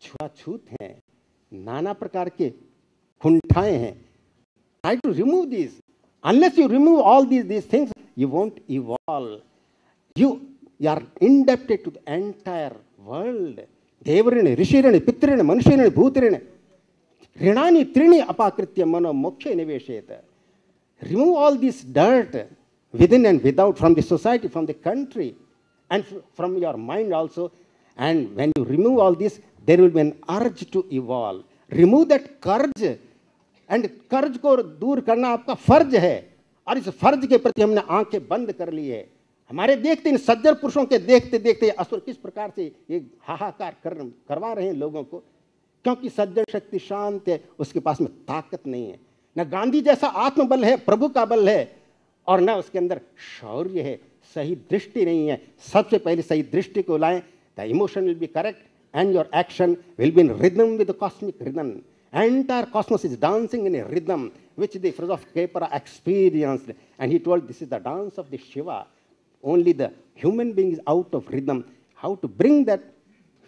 छुआछूत हैं, नाना प्रकार के कुंठाएं हैं. Try to remove these. Unless you remove all these things, you won't evolve. You are indebted to the entire world. Devarine, Rishirane, Pitrine, Manushirane, Bhutirine. Rinani, Trini, Apakritya, Mano, Moksha, Nivesheta. Remove all this dirt within and without, from the society, from the country, and from your mind also. And when you remove all this, there will be an urge to evolve. Remove that courage. And कर्ज को दूर करना आपका फर्ज है, और इस फर्ज के प्रति हमने आंखें बंद कर ली है. हमारे देखते इन सज्जन पुरुषों के देखते देखते असुर किस प्रकार से ये हाहाकार करवा रहे हैं लोगों को, क्योंकि सज्जन शक्ति शांत है, उसके पास में ताकत नहीं है. न गांधी जैसा आत्मबल है, प्रभु का बल है, और न उसके अंदर शौर्य है, सही दृष्टि नहीं है. सबसे पहले सही दृष्टि को लाएं. The emotion will be correct and your action will be in rhythm with the cosmic rhythm. Entire cosmos is dancing in a rhythm which the philosopher Kepara experienced, and he told this is the dance of the Shiva. Only the human being is out of rhythm. How to bring that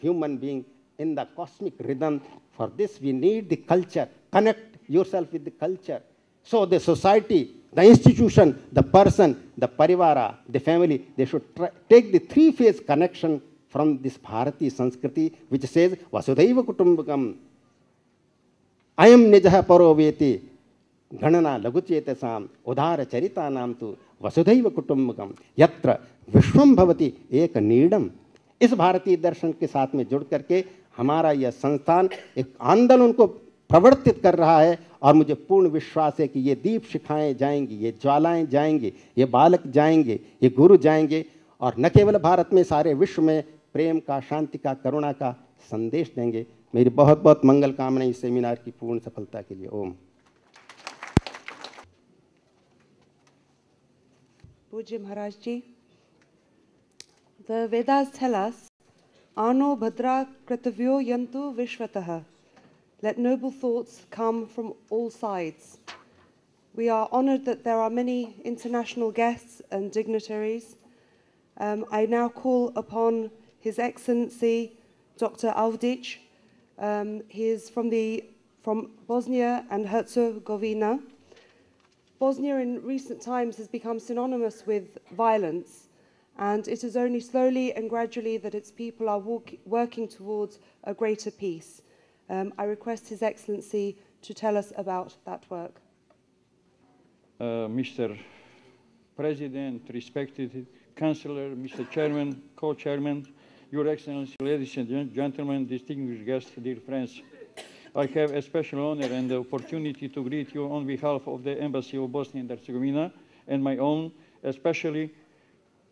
human being in the cosmic rhythm? For this we need the culture. Connect yourself with the culture. So the society, the institution, the person, the parivara, the family, they should take the three-phase connection from this Bharati Sanskriti, which says Vasudhaiva Kutumbakam. अयम निजः परो वेति गणना लघुचेतसाम उदार चरिता नाम तो वसुधैव कुटुंबकम यत्र विश्वम भवति एक नीडम. इस भारतीय दर्शन के साथ में जुड़ करके हमारा यह संस्थान एक आंदोलन को प्रवर्तित कर रहा है, और मुझे पूर्ण विश्वास है कि ये दीप शिखाएं जाएंगी, ये ज्वालाएं जाएंगी, ये बालक जाएंगे, ये गुरु जाएंगे, और न केवल भारत में, सारे विश्व में प्रेम का, शांति का, करुणा का संदेश देंगे. मेरी बहुत बहुत मंगल कामनाएं इस सेमिनार की पूर्ण सफलता के लिए. ओम. Pujya Maharaj Ji, the Vedas tell us, Ano Bhadra Kratavyo Yantu Vishvataha. Let noble thoughts come from all sides. We are honored that there are many international guests and dignitaries. I now call upon His Excellency Dr. Avdic. He is from Bosnia and Herzegovina. Bosnia in recent times has become synonymous with violence, and it is only slowly and gradually that its people are working towards a greater peace. I request His Excellency to tell us about that work. Mr. President, respected Councillor, Mr. Chairman, Co-Chairman, Your Excellency, ladies and gentlemen, distinguished guests, dear friends, I have a special honor and the opportunity to greet you on behalf of the Embassy of Bosnia and Herzegovina and my own, especially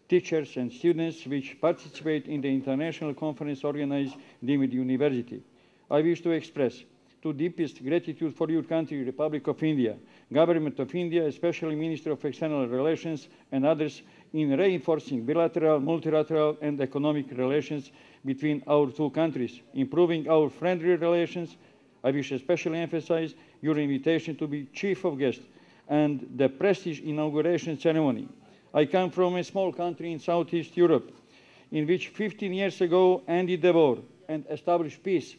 teachers and students which participate in the international conference organized deemed university. I wish to express to deepest gratitude for your country, Republic of India, Government of India, especially Minister of External Relations and others in reinforcing bilateral, multilateral and economic relations between our two countries, improving our friendly relations. I wish to especially emphasize your invitation to be chief of guest and the prestige inauguration ceremony. I come from a small country in Southeast Europe, in which 15 years ago ended the war and established peace,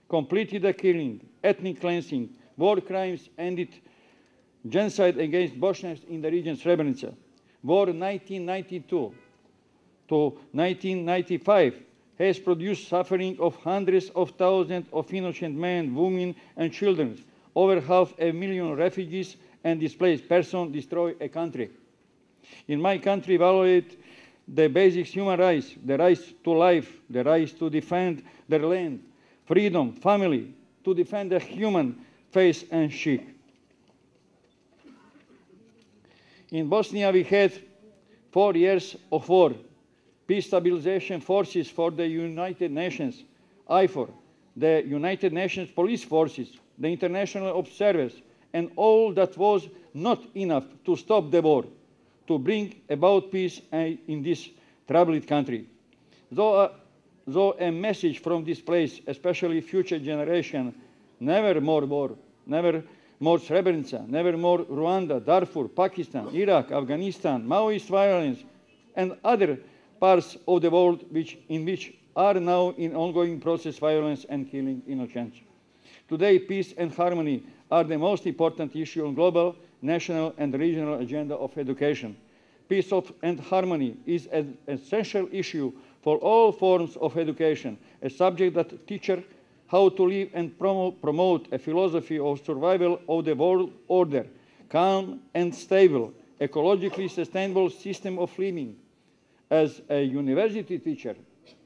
completed the killing, ethnic cleansing, war crimes, ended genocide against Bosniaks in the region Srebrenica. War 1992 to 1995 has produced suffering of hundreds of thousands of innocent men, women, and children. Over 500,000 refugees and displaced persons destroy a country. In my country, violate the basic human rights, the right to life, the right to defend their land, freedom, family, to defend the human face and cheek. In Bosnia, we had 4 years of war. Peace stabilization forces for the United Nations, IFOR, the United Nations police forces, the international observers, and all that was not enough to stop the war, to bring about peace in this troubled country. Though a message from this place, especially future generation, never more war, never more Srebrenica, never more Rwanda, Darfur, Pakistan, Iraq, Afghanistan, Maoist violence, and other parts of the world in which are now in ongoing process violence and killing innocents. Today, peace and harmony are the most important issue on global, national, and regional agenda of education. Peace and harmony is an essential issue for all forms of education, a subject that teaches how to live and promote a philosophy of survival of the world order, calm and stable, ecologically sustainable system of living. As a university teacher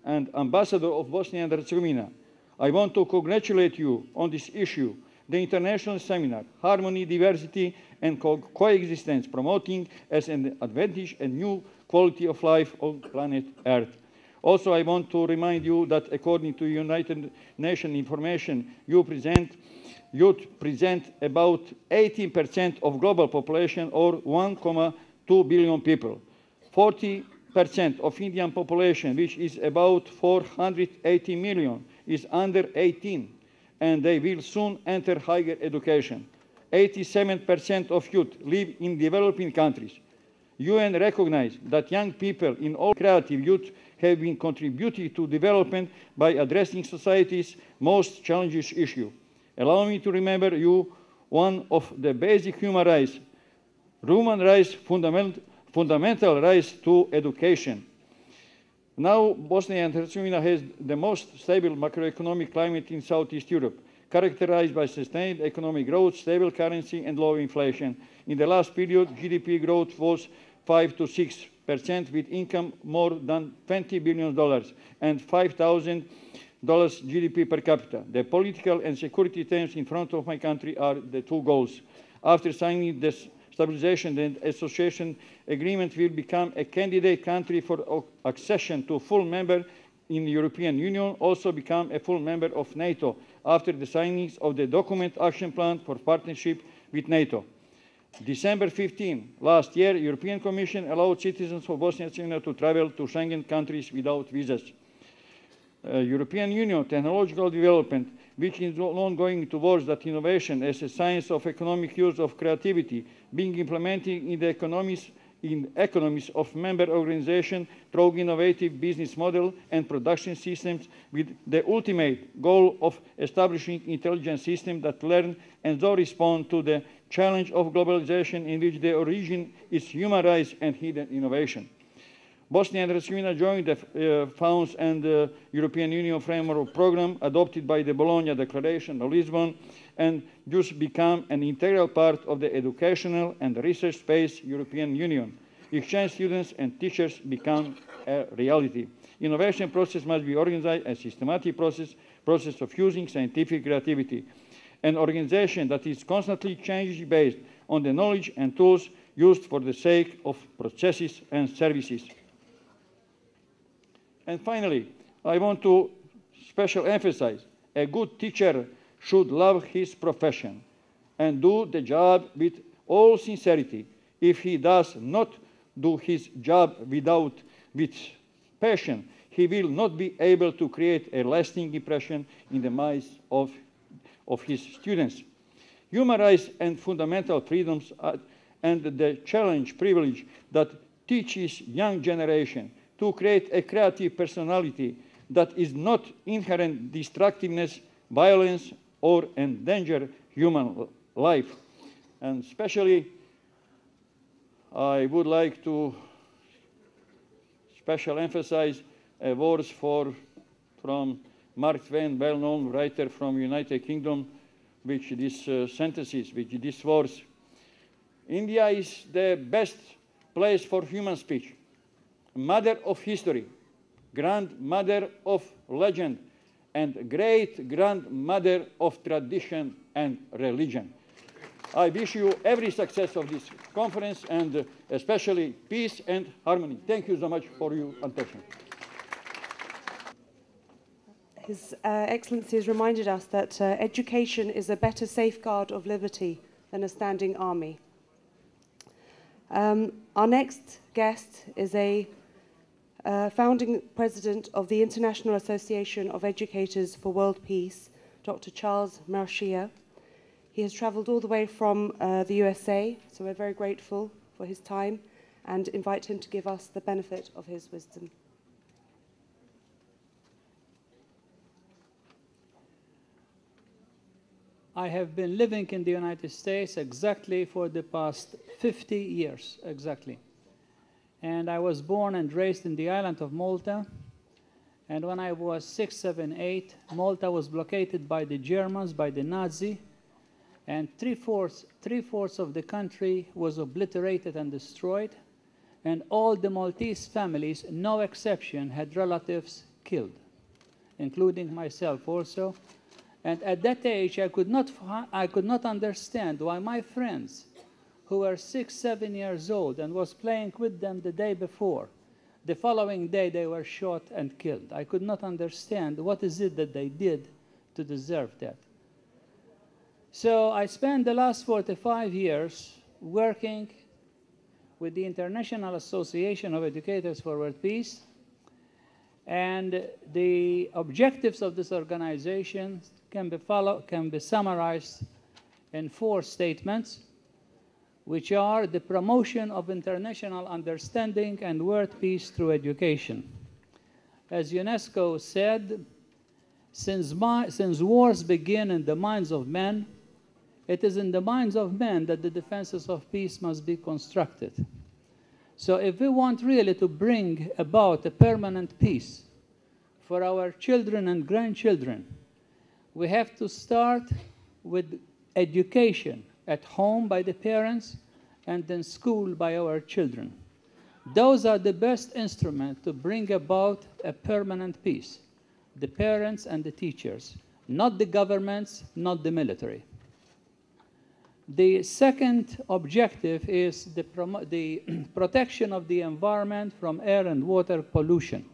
and ambassador of Bosnia and Herzegovina, I want to congratulate you on this issue, the international seminar, Harmony, Diversity and Coexistence, promoting as an advantage a new quality of life on planet Earth. Also, I want to remind you that according to United Nations information, youth present about 18% of global population, or 1.2 billion people. 40% of Indian population, which is about 480 million, is under 18, and they will soon enter higher education. 87% of youth live in developing countries. UN recognizes that young people in all creative youth have been contributing to development by addressing society's most challenging issue. Allow me to remember you one of the basic human rights, fundamental rights to education. Now, Bosnia and Herzegovina has the most stable macroeconomic climate in Southeast Europe, characterized by sustained economic growth, stable currency, and low inflation. In the last period, GDP growth was 5 to 6%, with income more than $20 billion and $5,000 GDP per capita. The political and security terms in front of my country are the two goals. After signing this Stabilization and Association Agreement, will become a candidate country for accession to full member in the European Union, also become a full member of NATO after the signing of the Document Action Plan for Partnership with NATO. December 15 last year, the European Commission allowed citizens of Bosnia and Herzegovina to travel to Schengen countries without visas. European Union technological development, which is ongoing towards that innovation as a science of economic use of creativity, being implemented in the economies of member organizations through innovative business model and production systems, with the ultimate goal of establishing intelligent systems that learn and so respond to the challenge of globalization, in which the origin is human rights and hidden innovation. Bosnia and Herzegovina joined the FAUNS and the European Union Framework Program adopted by the Bologna Declaration of Lisbon, and thus become an integral part of the educational and research space European Union. Exchange students and teachers become a reality. Innovation process must be organized as a systematic process of using scientific creativity. An organization that is constantly change based on the knowledge and tools used for the sake of processes and services. And finally, I want to specially emphasize a good teacher should love his profession and do the job with all sincerity. If he does not do his job with passion, he will not be able to create a lasting impression in the minds of his students. Human rights and fundamental freedoms and the privilege that teaches young generation to create a creative personality that is not inherent destructiveness, violence, or endanger human life. And especially, I would like to specially emphasize words from Mark Twain, well-known writer from United Kingdom, which these sentences, which these words: India is the best place for human speech, mother of history, grandmother of legend, and great-grandmother of tradition and religion. I wish you every success of this conference, and especially peace and harmony. Thank you so much for your attention. His Excellency has reminded us that education is a better safeguard of liberty than a standing army. Our next guest is a founding president of the International Association of Educators for World Peace, Dr. Charles Marchia. He has travelled all the way from the USA, so we're very grateful for his time and invite him to give us the benefit of his wisdom. I have been living in the United States exactly for the past 50 years, exactly. And I was born and raised in the island of Malta. And when I was 6, 7, 8, Malta was blockaded by the Germans, by the Nazi, and three-fourths of the country was obliterated and destroyed. And all the Maltese families, no exception, had relatives killed, including myself also. And at that age, I could not understand why my friends, who were 6, 7 years old and was playing with them the day before, the following day they were shot and killed. I could not understand what is it that they did to deserve that. So I spent the last 45 years working with the International Association of Educators for World Peace, and the objectives of this organization can be summarized in 4 statements, which are the promotion of international understanding and world peace through education. As UNESCO said, since wars begin in the minds of men, it is in the minds of men that the defenses of peace must be constructed. So if we want really to bring about a permanent peace for our children and grandchildren, we have to start with education at home by the parents and in school by our children. Those are the best instruments to bring about a permanent peace. The parents and the teachers, not the governments, not the military. The second objective is the protection of the environment from air and water pollution.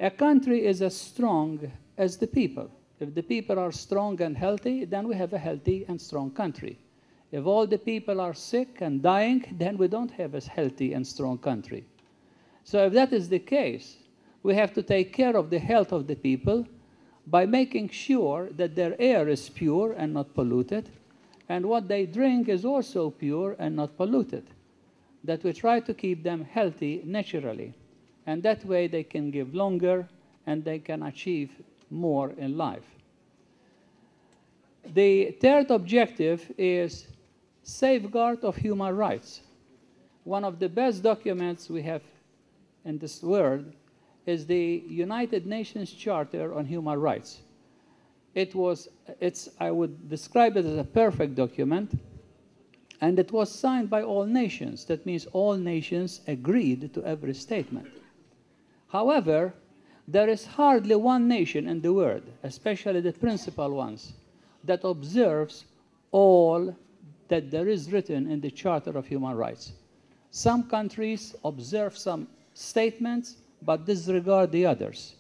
A country is as strong as the people. If the people are strong and healthy, then we have a healthy and strong country. If all the people are sick and dying, then we don't have a healthy and strong country. So if that is the case, we have to take care of the health of the people by making sure that their air is pure and not polluted, and what they drink is also pure and not polluted, that we try to keep them healthy naturally. And that way they can live longer and they can achieve more in life. The third objective is safeguard of human rights. One of the best documents we have in this world is the United Nations Charter on Human Rights. I would describe it as a perfect document, and it was signed by all nations. That means all nations agreed to every statement. However, there is hardly one nation in the world, especially the principal ones, that observes all that there is written in the Charter of Human Rights. Some countries observe some statements but disregard the others,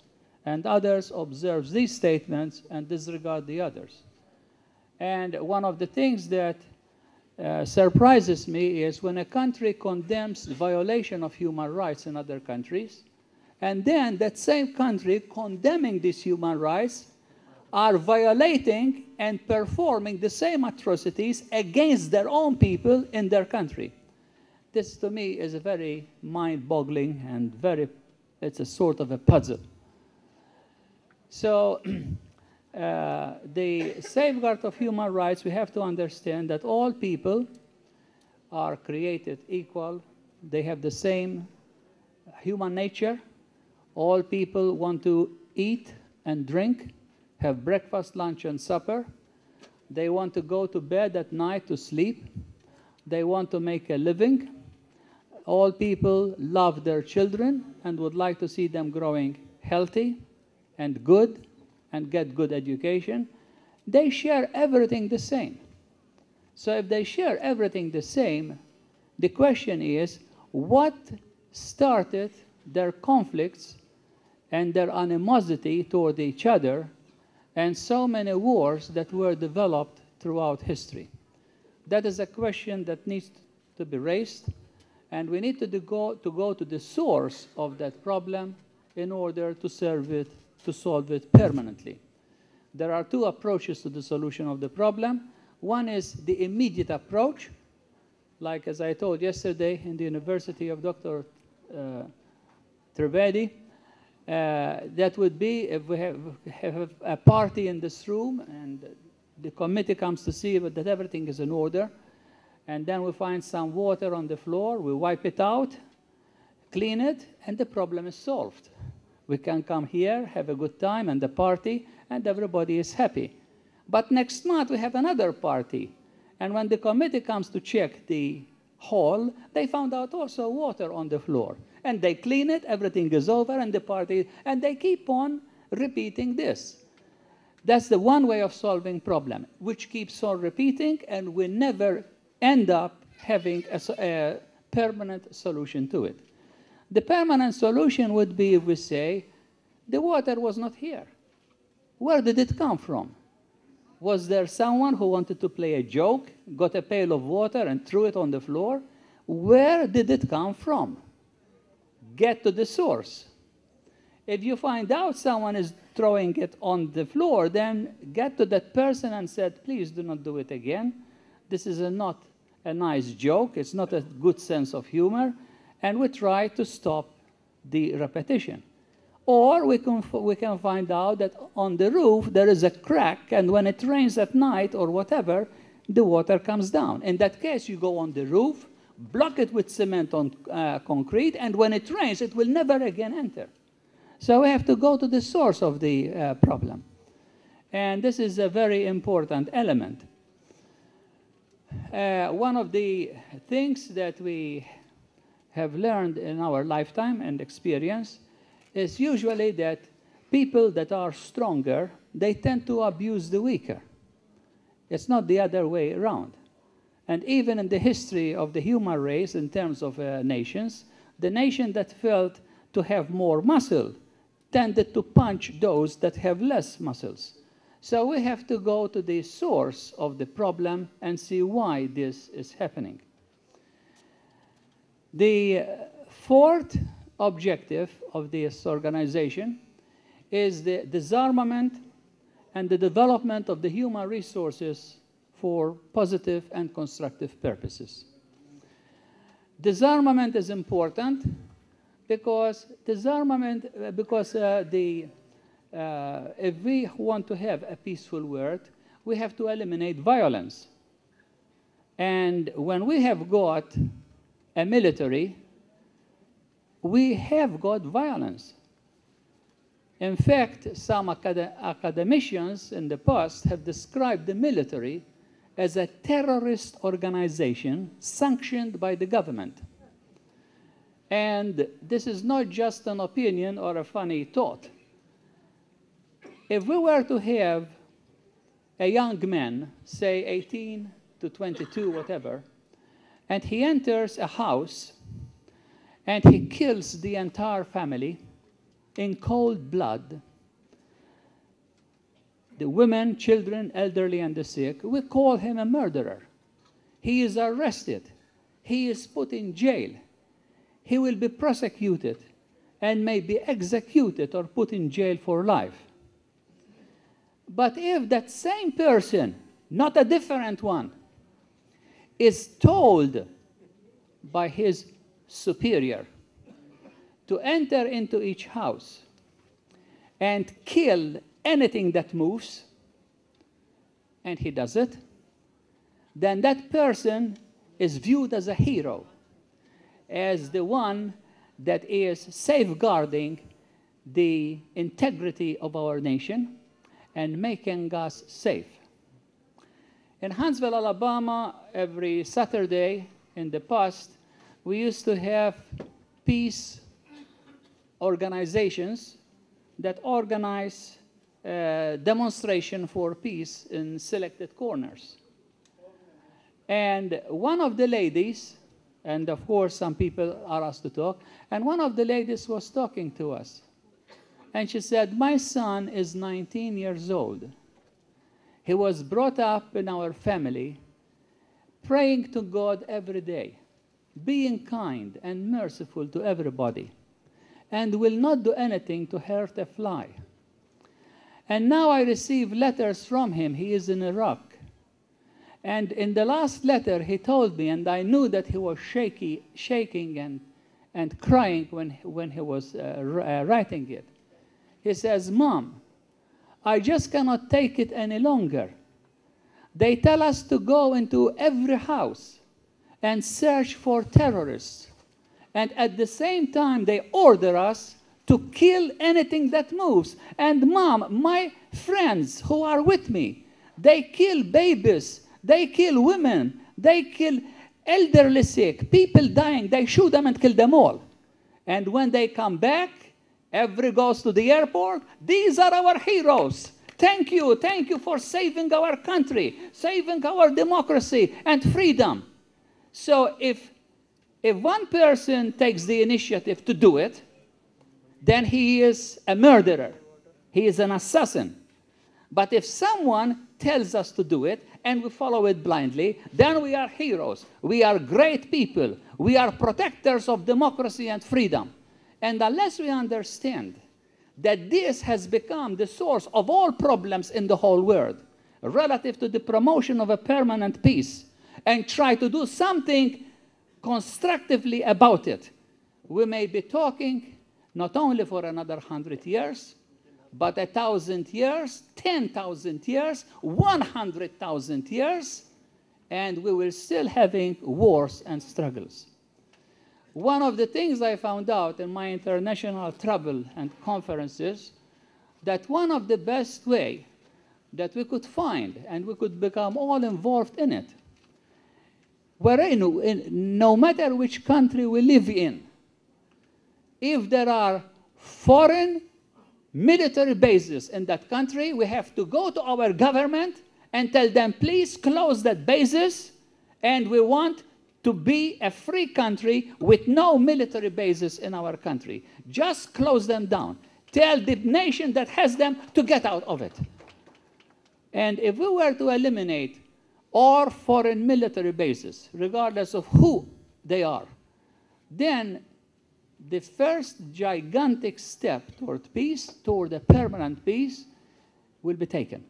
and others observe these statements and disregard the others. And one of the things that surprises me is when a country condemns the violation of human rights in other countries, and then that same country condemning these human rights are violating and performing the same atrocities against their own people in their country. This, to me, is a very mind-boggling and it's a sort of a puzzle. So the safeguard of human rights, we have to understand that all people are created equal. They have the same human nature. All people want to eat and drink, have breakfast, lunch, and supper. They want to go to bed at night to sleep. They want to make a living. All people love their children and would like to see them growing healthy and good and get good education. They share everything the same. So if they share everything the same, the question is, what started their conflicts and their animosity toward each other and so many wars that were developed throughout history? That is a question that needs to be raised, and we need to go to the source of that problem in order to solve it permanently. There are two approaches to the solution of the problem. One is the immediate approach, like as I told yesterday in the University of Dr. Trivedi. That would be if we have a party in this room and The committee comes to see that everything is in order. And then we find some water on the floor. We wipe it out, clean it, and the problem is solved. We can come here, have a good time and a party, and everybody is happy. But next month, we have another party. And when the committee comes to check the hall, they found out also water on the floor. And they clean it, everything is over, and the party, and they keep on repeating this. That's the one way of solving problem, which keeps on repeating, and we never end up having a permanent solution to it. The permanent solution would be if we say, the water was not here. Where did it come from? Was there someone who wanted to play a joke, got a pail of water and threw it on the floor? Where did it come from? Get to the source. If you find out someone is throwing it on the floor, then get to that person and said, please do not do it again. This is not a nice joke. It's not a good sense of humor. And we try to stop the repetition. Or we can find out that on the roof there is a crack, and when it rains at night or whatever, the water comes down. In that case, you go on the roof, block it with cement on concrete, and when it rains, it will never again enter. So we have to go to the source of the problem. And this is a very important element. One of the things that we have learned in our lifetime and experience is usually that people that are stronger, they tend to abuse the weaker. It's not the other way around. And even in the history of the human race, in terms of nations, the nation that felt to have more muscle tended to punch those that have less muscles. So we have to go to the source of the problem and see why this is happening. The fourth objective of this organization is the disarmament and the development of the human resources for positive and constructive purposes. Disarmament is important because if we want to have a peaceful world, we have to eliminate violence. And when we have got a military, we have got violence. In fact, some academicians in the past have described the military as a terrorist organization sanctioned by the government. And this is not just an opinion or a funny thought. If we were to have a young man, say 18 to 22, whatever, and he enters a house and he kills the entire family in cold blood, the women, children, elderly, and the sick, we call him a murderer. He is arrested. He is put in jail. He will be prosecuted and may be executed or put in jail for life. But if that same person, not a different one, is told by his superior to enter into each house and kill anything that moves, and he does it, then that person is viewed as a hero, as the one that is safeguarding the integrity of our nation and making us safe. In Huntsville, Alabama, every Saturday in the past, we used to have peace organizations that organize demonstration for peace in selected corners. And one of the ladies, and of course some people are asked to talk, and one of the ladies was talking to us. And she said, my son is 19 years old. He was brought up in our family, praying to God every day, being kind and merciful to everybody, and will not do anything to hurt a fly. And now I receive letters from him. He is in Iraq. And in the last letter, he told me, and I knew that he was shaking and crying when he was writing it. He says, Mom, I just cannot take it any longer. They tell us to go into every house and search for terrorists. And at the same time, they order us to kill anything that moves. And Mom, my friends who are with me, they kill babies, they kill women, they kill elderly sick, people dying, they shoot them and kill them all. And when they come back, every goes to the airport, these are our heroes. Thank you for saving our country, saving our democracy and freedom. So if one person takes the initiative to do it, then he is a murderer. He is an assassin. But if someone tells us to do it and we follow it blindly, then we are heroes. We are great people. We are protectors of democracy and freedom. And unless we understand that this has become the source of all problems in the whole world relative to the promotion of a permanent peace, and try to do something constructively about it, we may be talking not only for another 100 years, but 1,000 years, 10,000 years, 100,000 years, and we will still having wars and struggles. One of the things I found out in my international travel and conferences, that one of the best way that we could find, and we could become all involved in it, no matter which country we live in, if there are foreign military bases in that country, we have to go to our government and tell them, please close that bases, and we want to be a free country with no military bases in our country. Just close them down. Tell the nation that has them to get out of it. And if we were to eliminate all foreign military bases, regardless of who they are, then the first gigantic step toward peace, toward a permanent peace, will be taken.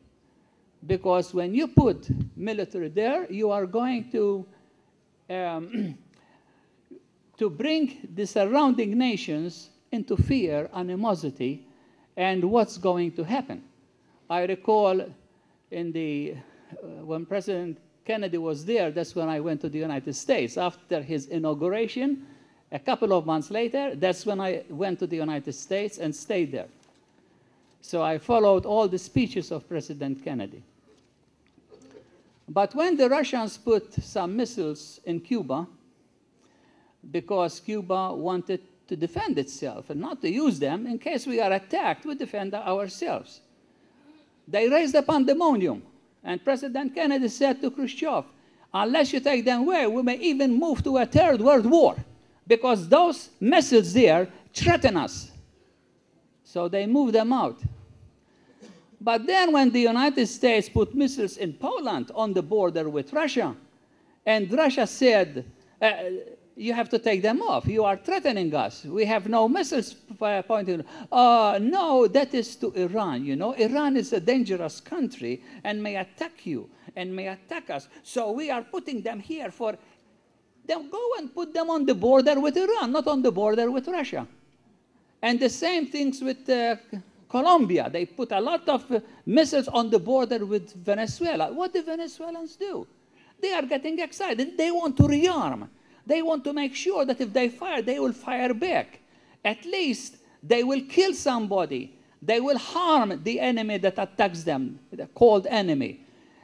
Because when you put military there, you are going to bring the surrounding nations into fear, animosity, and what's going to happen. I recall when President Kennedy was there, that's when I went to the United States. After his inauguration, a couple of months later, that's when I went to the United States and stayed there. So I followed all the speeches of President Kennedy. But when the Russians put some missiles in Cuba, because Cuba wanted to defend itself and not to use them in case we are attacked, we defend ourselves. They raised a pandemonium, and President Kennedy said to Khrushchev, unless you take them away, we may even move to a third world war, because those missiles there threaten us. So they moved them out. But then when the United States put missiles in Poland on the border with Russia, and Russia said, you have to take them off. You are threatening us. We have no missiles pointing. No, that is to Iran. You know, Iran is a dangerous country and may attack you and may attack us. So we are putting them here for them. Go and put them on the border with Iran, not on the border with Russia. And the same things with Colombia. They put a lot of missiles on the border with Venezuela. What do Venezuelans do? They are getting excited. They want to rearm. They want to make sure that if they fire, they will fire back. At least they will kill somebody. They will harm the enemy that attacks them, the called enemy.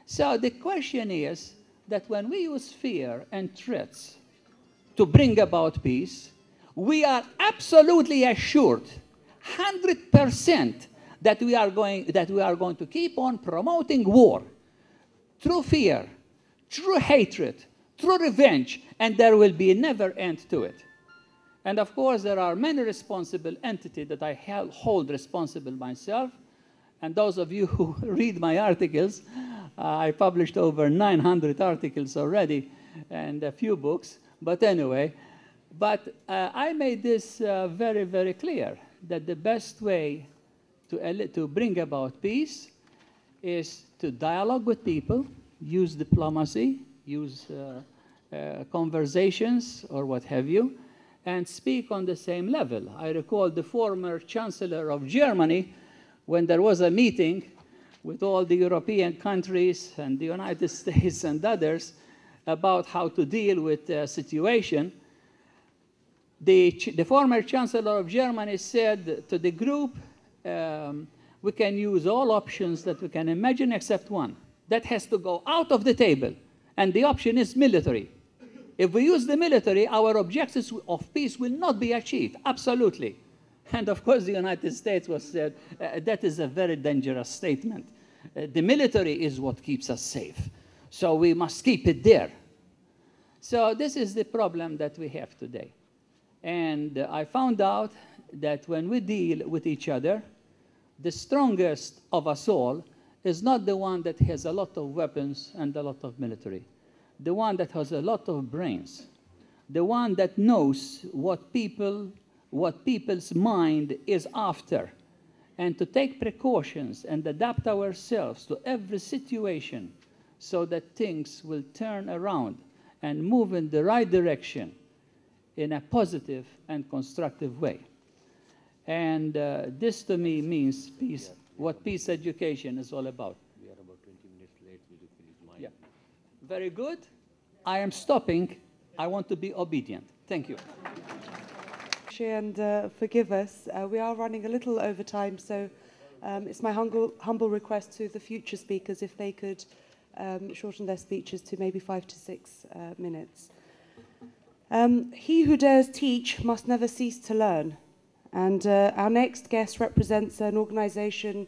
So the question is that when we use fear and threats to bring about peace, we are absolutely assured, 100%, that we are going to keep on promoting war through fear, through hatred, through revenge, and there will be never end to it. And of course, there are many responsible entities that I hold responsible myself. And those of you who read my articles, I published over 900 articles already and a few books. But anyway, I made this very, very clear, that the best way to bring about peace is to dialogue with people, use diplomacy, use conversations or what have you, and speak on the same level. I recall the former Chancellor of Germany, when there was a meeting with all the European countries and the United States and others about how to deal with the situation. The former Chancellor of Germany said to the group, we can use all options that we can imagine except one. That has to go out of the table, and the option is military. If we use the military, our objectives of peace will not be achieved, absolutely. And of course, the United States was said, that is a very dangerous statement. The military is what keeps us safe, so we must keep it there. So this is the problem that we have today. And I found out that when we deal with each other, the strongest of us all is not the one that has a lot of weapons and a lot of military. The one that has a lot of brains. The one that knows what people's mind is after. And to take precautions and adapt ourselves to every situation so that things will turn around and move in the right direction in a positive and constructive way. And this to me means peace, what peace education is all about. We are about 20 minutes late. Will you please mind? Yeah. Very good. I am stopping. I want to be obedient. Thank you. And forgive us. We are running a little over time, so it's my humble request to the future speakers if they could shorten their speeches to maybe 5 to 6 minutes. He who dares teach must never cease to learn. And our next guest represents an organization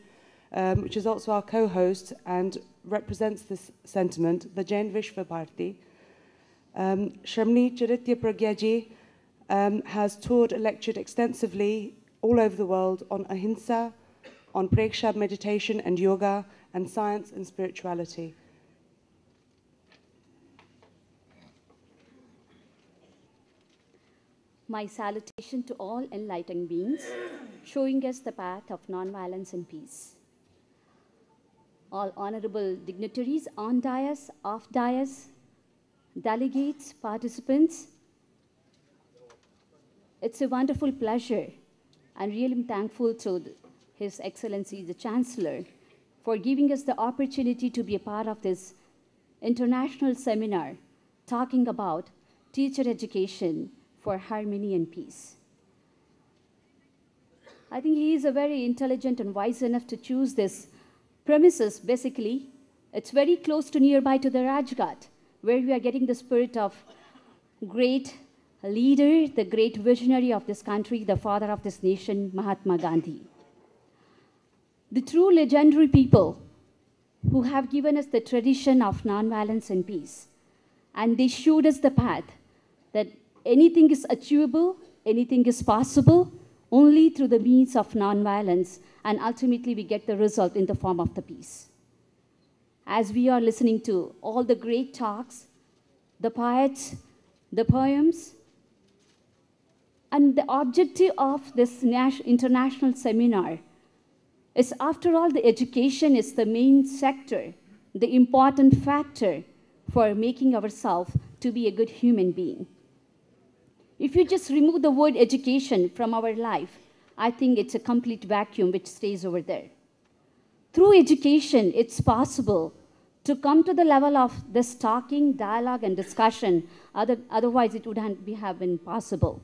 which is also our co-host and represents this sentiment, the Jain Vishwa Bharati. Shramni Charitya Pragyaji has taught and lectured extensively all over the world on ahimsa, on preksha meditation and yoga, and science and spirituality. My salutation to all enlightened beings, showing us the path of non-violence and peace. All honorable dignitaries on dais, off dais, delegates, participants, it's a wonderful pleasure, and really am thankful to His Excellency the Chancellor for giving us the opportunity to be a part of this international seminar talking about teacher education for harmony and peace. I think he is a very intelligent and wise enough to choose this premises. Basically, it's very close to nearby to the Rajghat, where we are getting the spirit of great leader, the great visionary of this country, the father of this nation, Mahatma Gandhi. The true legendary people who have given us the tradition of nonviolence and peace. And they showed us the path that anything is achievable, anything is possible, only through the means of nonviolence, and ultimately we get the result in the form of the peace. As we are listening to all the great talks, the poets, the poems, and the objective of this international seminar is, after all, the education is the main sector, the important factor for making ourselves to be a good human being. If you just remove the word education from our life, I think it's a complete vacuum which stays over there. Through education, it's possible to come to the level of this talking, dialogue, and discussion. Otherwise, it wouldn't have been possible.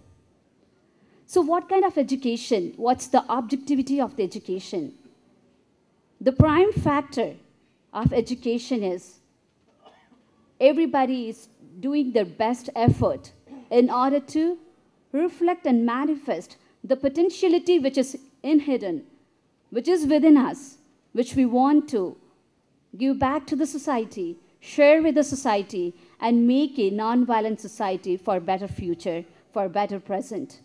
So what kind of education? What's the objectivity of the education? The prime factor of education is everybody is doing their best effort in order to reflect and manifest the potentiality which is hidden, which is within us, which we want to give back to the society, share with the society, and make a non-violent society for a better future, for a better present.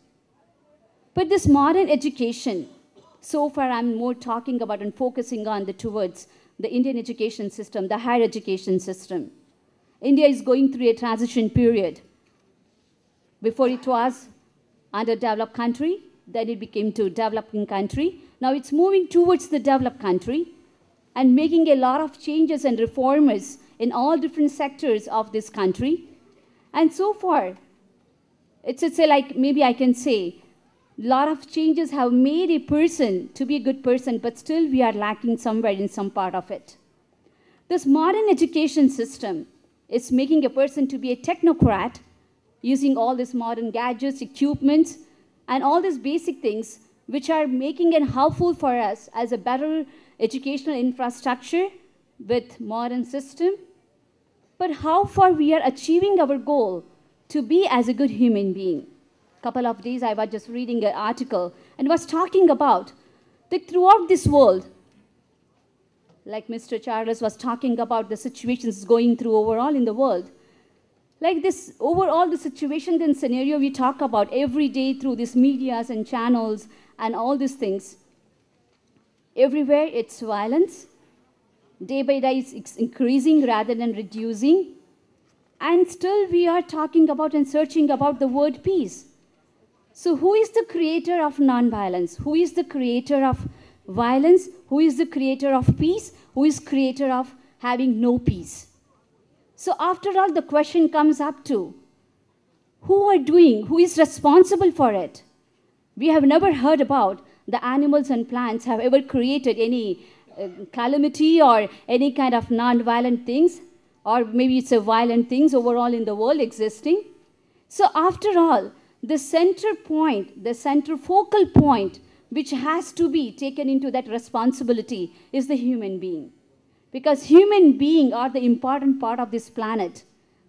But this modern education, so far I'm more talking about and focusing on towards the Indian education system, the higher education system. India is going through a transition period. Before it was underdeveloped country, then it became to developing country. Now it's moving towards the developed country and making a lot of changes and reforms in all different sectors of this country. And so far, it's like, maybe I can say, lot of changes have made a person to be a good person, but still we are lacking somewhere in some part of it. This modern education system is making a person to be a technocrat, using all these modern gadgets, equipments, and all these basic things which are making it helpful for us as a better educational infrastructure with modern system. But how far we are achieving our goal to be as a good human being. Couple of days I was just reading an article and was talking about that throughout this world, like Mr. Charles was talking about the situations going through overall in the world, like this overall the situation and scenario we talk about every day through these medias and channels and all these things. Everywhere it's violence. Day by day it's increasing rather than reducing. And still we are talking about and searching about the word peace. So who is the creator of non-violence? Who is the creator of violence? Who is the creator of peace? Who is creator of having no peace? So after all, the question comes up to, who is responsible for it? We have never heard about the animals and plants have ever created any calamity or any kind of non-violent things, or maybe it's a violent things overall in the world existing. So after all, the center point, the center focal point, which has to be taken into that responsibility is the human being. Because human beings are the important part of this planet.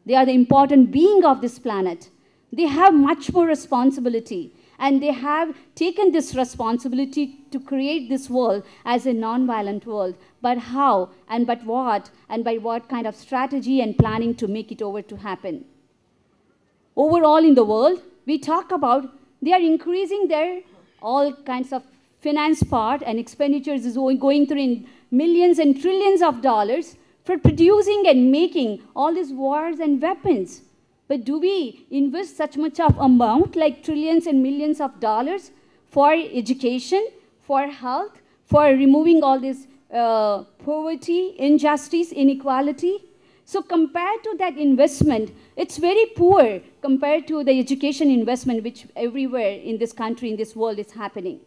They are the important being of this planet. They have much more responsibility. And they have taken this responsibility to create this world as a non-violent world. But how, and but what, and by what kind of strategy and planning to make it over to happen. Overall in the world, we talk about they are increasing their all kinds of finance part and expenditures is going through in millions and trillions of dollars for producing and making all these wars and weapons. But do we invest such much of amount, like trillions and millions of dollars for education, for health, for removing all this poverty, injustice, inequality? So compared to that investment, it's very poor compared to the education investment which everywhere in this country, in this world is happening.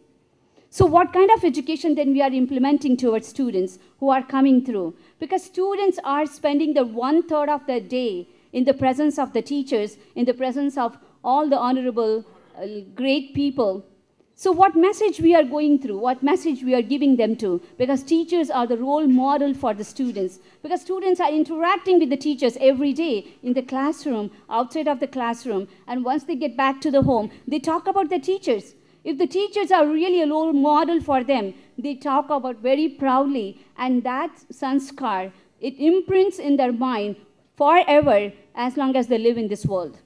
So what kind of education then we are implementing towards students who are coming through? Because students are spending the 1/3 of their day in the presence of the teachers, in the presence of all the honorable, great people. So what message we are going through, what message we are giving them to? Because teachers are the role model for the students. Because students are interacting with the teachers every day in the classroom, outside of the classroom. And once they get back to the home, they talk about the teachers. If the teachers are really a role model for them, they talk about very proudly. And that sanskar, it imprints in their mind forever as long as they live in this world.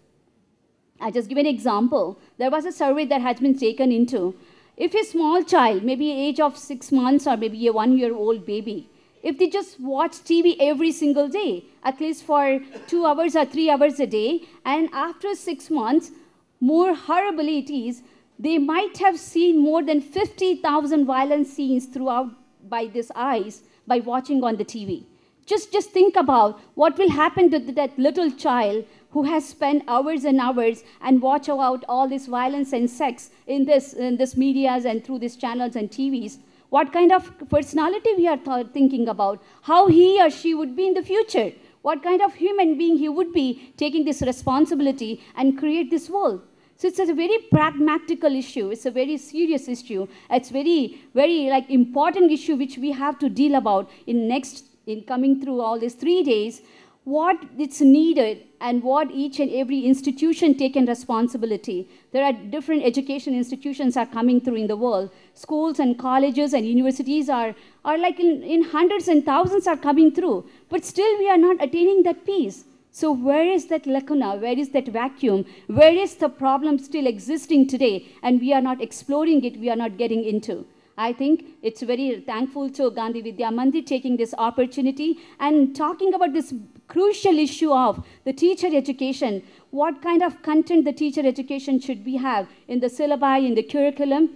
I just give an example. There was a survey that has been taken into. If a small child, maybe age of 6 months or maybe a 1-year-old baby, if they just watch TV every single day, at least for 2 hours or 3 hours a day, and after 6 months, more horribly it is, they might have seen more than 50,000 violent scenes throughout by these eyes by watching on the TV. Just think about what will happen to that little child who has spent hours and hours and watch out all this violence and sex in this medias and through these channels and TVs. What kind of personality we are thinking about, how he or she would be in the future, what kind of human being he would be taking this responsibility and create this world. So it's a very pragmatical issue. It's a very serious issue. It's very, very like important issue which we have to deal about in coming through all these 3 days. What it's needed and what each and every institution taken responsibility. There are different education institutions are coming through in the world. Schools and colleges and universities are like in hundreds and thousands are coming through. But still we are not attaining that peace. So where is that lacuna? Where is that vacuum? Where is the problem still existing today? And we are not exploring it, we are not getting into. I think it's very thankful to Gandhi Vidya Mandir taking this opportunity and talking about this crucial issue of the teacher education. What kind of content the teacher education should we have in the syllabi, in the curriculum?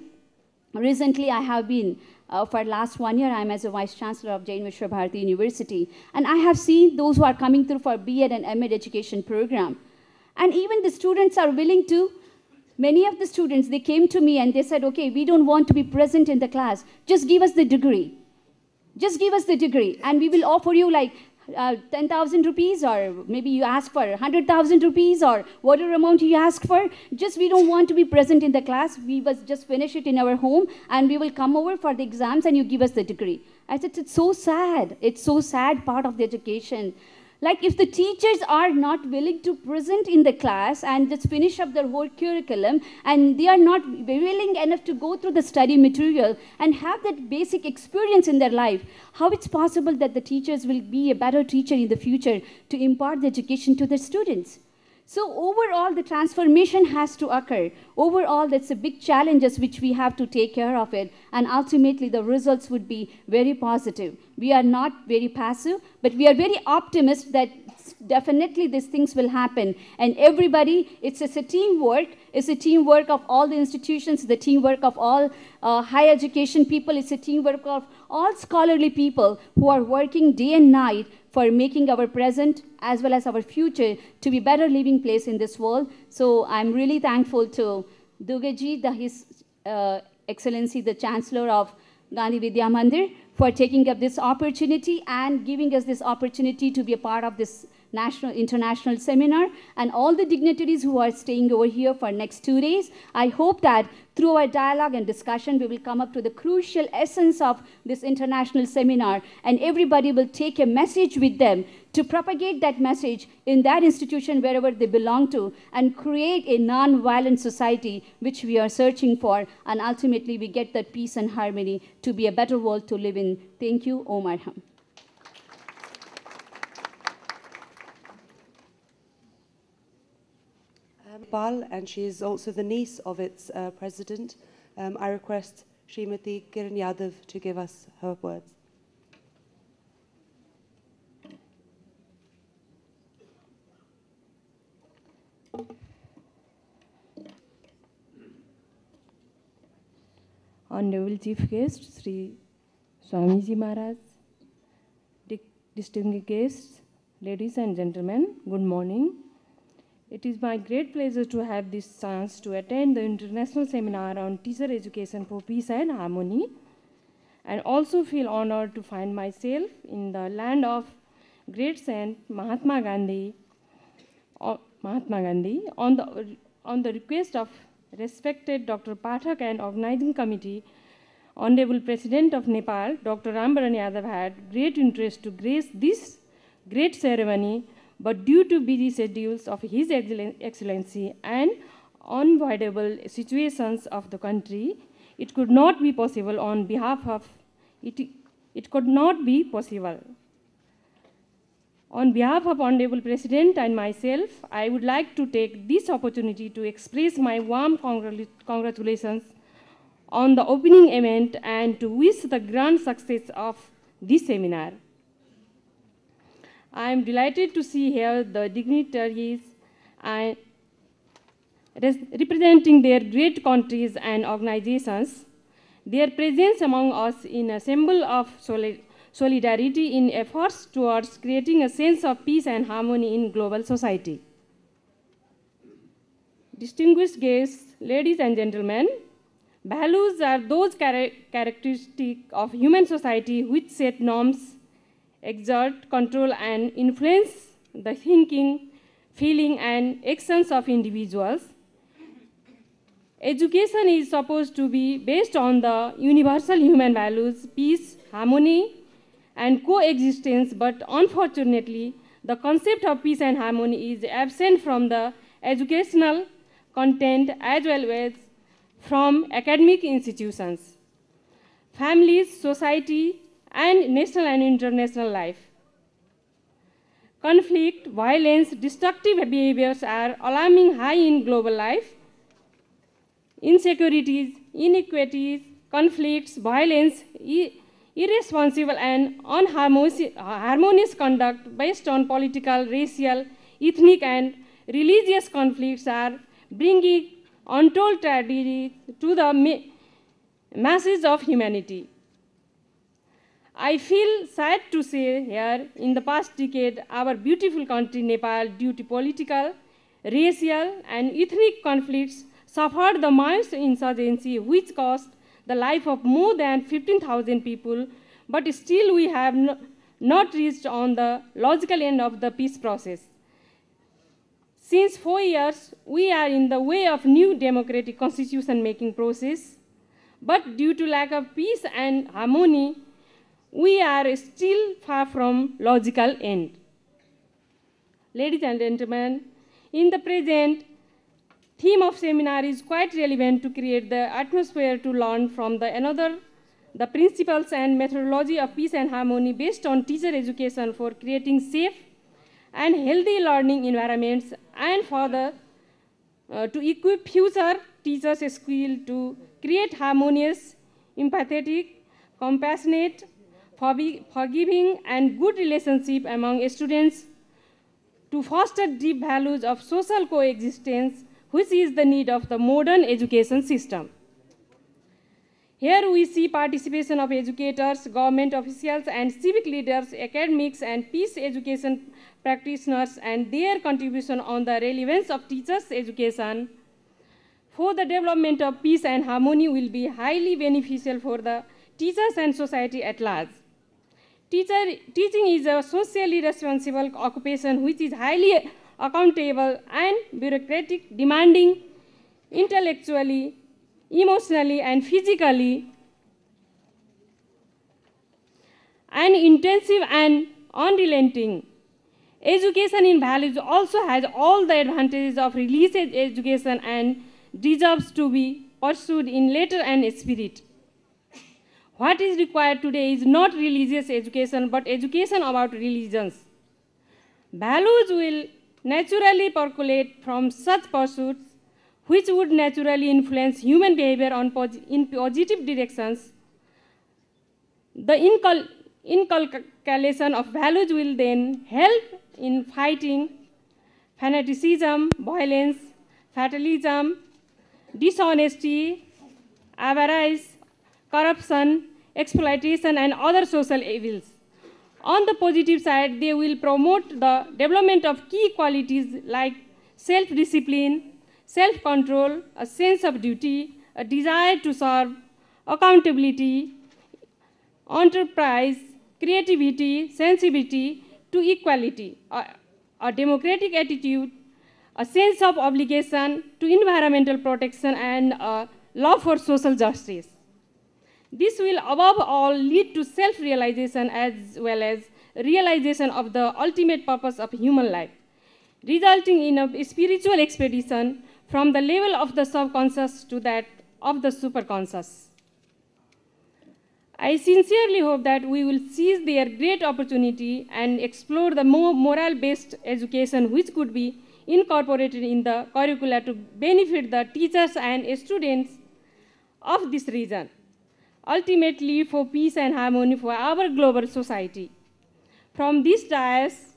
Recently, I have been, for last 1 year, I'm as a Vice Chancellor of Jain Vishwa Bharati University. And I have seen those who are coming through for B.Ed and M.Ed education program. And even the students are willing to Many of the students, they came to me and they said, okay, we don't want to be present in the class. Just give us the degree. Just give us the degree and we will offer you like 10,000 rupees, or maybe you ask for 100,000 rupees, or whatever amount you ask for. Just we don't want to be present in the class. We must just finish it in our home and we will come over for the exams and you give us the degree. I said, it's so sad. It's so sad part of the education. Like if the teachers are not willing to present in the class and just finish up their whole curriculum, and they are not willing enough to go through the study material and have that basic experience in their life, how it's possible that the teachers will be a better teacher in the future to impart the education to their students? So overall, the transformation has to occur. Overall, that's a big challenges which we have to take care of it. And ultimately, the results would be very positive. We are not very passive, but we are very optimistic that definitely these things will happen. And everybody, it's a teamwork. It's a teamwork of all the institutions, the teamwork of all higher education people. It's a teamwork of all scholarly people who are working day and night for making our present as well as our future to be better living place in this world. So I'm really thankful to Dugaji, His Excellency, the Chancellor of Gandhi Vidya Mandir, for taking up this opportunity and giving us this opportunity to be a part of this international seminar, and all the dignitaries who are staying over here for next 2 days. I hope that through our dialogue and discussion, we will come up to the crucial essence of this international seminar, and everybody will take a message with them to propagate that message in that institution wherever they belong to, and create a non-violent society which we are searching for, and ultimately we get that peace and harmony to be a better world to live in. Thank you. Om Arham. Nepal, and she is also the niece of its president. I request Srimati Kiran Yadav to give us her words. Honorable Chief Guest, Sri Swamiji Maharaj, distinguished guests, ladies and gentlemen, good morning. It is my great pleasure to have this chance to attend the international seminar on teacher education for peace and harmony, and also feel honored to find myself in the land of great saint Mahatma Gandhi on the request of respected Dr. Pathak and organizing committee. Honorable President of Nepal, Dr. Rambaran Yadav, had great interest to grace this great ceremony, but due to busy schedules of His Excellency and unavoidable situations of the country, it could not be possible on behalf of it could not be possible. On behalf of Honorable President and myself, I would like to take this opportunity to express my warm congratulations on the opening event and to wish the grand success of this seminar. I am delighted to see here the dignitaries and representing their great countries and organizations. Their presence among us is a symbol of solidarity in efforts towards creating a sense of peace and harmony in global society. Distinguished guests, ladies and gentlemen, values are those characteristics of human society which set norms, exert control and influence the thinking, feeling and actions of individuals. Education is supposed to be based on the universal human values, peace, harmony and coexistence, but unfortunately, the concept of peace and harmony is absent from the educational content as well as from academic institutions, families, society, and national and international life. Conflict, violence, destructive behaviors are alarming high in global life. Insecurities, inequalities, conflicts, violence, irresponsible and unharmonious conduct based on political, racial, ethnic and religious conflicts are bringing untold tragedy to the masses of humanity. I feel sad to say here, in the past decade, our beautiful country Nepal, due to political, racial and ethnic conflicts, suffered the Maoist insurgency, which cost the life of more than 15,000 people, but still we have not reached on the logical end of the peace process. Since 4 years, we are in the way of new democratic constitution making process, but due to lack of peace and harmony, we are still far from logical end. Ladies and gentlemen, in the present, theme of seminar is quite relevant to create the atmosphere to learn from the principles and methodology of peace and harmony based on teacher education for creating safe and healthy learning environments, and further to equip future teachers' skill to create harmonious, empathetic, compassionate, forgiving, and good relationship among students, to foster deep values of social coexistence, which is the need of the modern education system. Here we see participation of educators, government officials, and civic leaders, academics, and peace education practitioners, and their contribution on the relevance of teachers' education for the development of peace and harmony will be highly beneficial for the teachers and society at large. Teaching is a socially responsible occupation which is highly accountable and bureaucratic, demanding intellectually, emotionally, and physically, and intensive and unrelenting. Education in values also has all the advantages of religious education and deserves to be pursued in letter and spirit. What is required today is not religious education, but education about religions. Values will naturally percolate from such pursuits, which would naturally influence human behavior in positive directions. The inculcation of values will then help in fighting fanaticism, violence, fatalism, dishonesty, avarice, corruption, exploitation, and other social evils. On the positive side, they will promote the development of key qualities like self-discipline, self-control, a sense of duty, a desire to serve, accountability, enterprise, creativity, sensitivity to equality, a democratic attitude, a sense of obligation to environmental protection, and a love for social justice. This will above all lead to self-realization as well as realization of the ultimate purpose of human life, resulting in a spiritual expedition from the level of the subconscious to that of the superconscious. I sincerely hope that we will seize their great opportunity and explore the more moral-based education which could be incorporated in the curricula to benefit the teachers and students of this region, ultimately for peace and harmony for our global society. From this dais,